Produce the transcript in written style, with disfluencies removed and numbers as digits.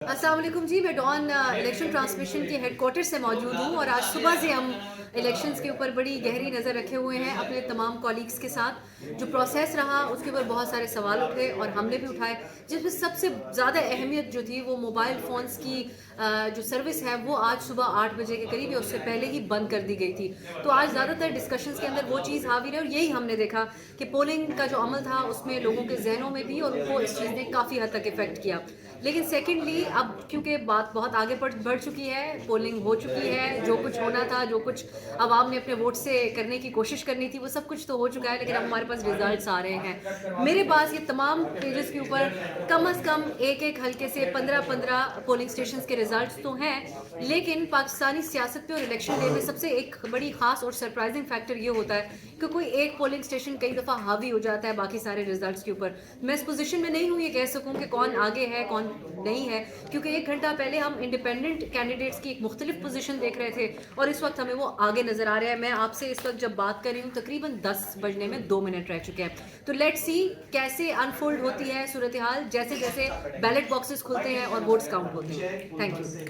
अस्सलाम वालेकुम जी, मैं डॉन इलेक्शन ट्रांसमिशन के हेड क्वार्टर से मौजूद हूँ और आज सुबह से हम इलेक्शंस के ऊपर बड़ी गहरी नज़र रखे हुए हैं अपने तमाम कॉलीग्स के साथ। जो प्रोसेस रहा उसके ऊपर बहुत सारे सवाल उठे और हमने भी उठाए, जिसमें सबसे ज़्यादा अहमियत जो थी वो मोबाइल फ़ोन्स की जो सर्विस है वो आज सुबह 8 बजे के करीब या उससे पहले ही बंद कर दी गई थी। तो आज ज़्यादातर डिस्कशंस के अंदर वो चीज़ हावी रही और यही हमने देखा कि पोलिंग का जो अमल था उसमें लोगों के जहनों में भी और उनको इस चीज़ ने काफ़ी हद तक इफ़ेक्ट किया। लेकिन सेकेंडली अब क्योंकि बात बहुत आगे बढ़ चुकी है, पोलिंग हो चुकी है, जो कुछ होना था, जो कुछ आवाम ने अपने वोट से करने की कोशिश करनी थी वो सब कुछ तो हो चुका है, लेकिन अब हमारे पास रिजल्ट्स आ रहे हैं। मेरे पास ये तमाम पेजेस के ऊपर कम से कम एक एक हल्के से 15-15 पोलिंग स्टेशंस के रिजल्ट्स तो हैं, लेकिन पाकिस्तानी सियासत पे और इलेक्शन डे में सबसे एक बड़ी खास और सरप्राइजिंग फैक्टर ये होता है कि कोई एक पोलिंग स्टेशन कई दफ़ा हावी हो जाता है बाकी सारे रिजल्ट्स के ऊपर। मैं इस पोजीशन में नहीं हूँ ये कह सकूँ कि कौन आगे है कौन नहीं है, क्योंकि एक घंटा पहले हम इंडिपेंडेंट कैंडिडेट्स की एक मुख्तलिफ पोजीशन देख रहे थे और इस वक्त हमें वो आगे नजर आ रहा है। मैं आपसे इस वक्त जब बात कर रही हूँ तकरीबन 10 बजने में 2 मिनट रह चुके हैं। तो लेट्स सी कैसे अनफोल्ड होती है सूरत हाल जैसे जैसे बैलेट बॉक्सेस खुलते हैं और वोट्स काउंट होते हैं। Thank you.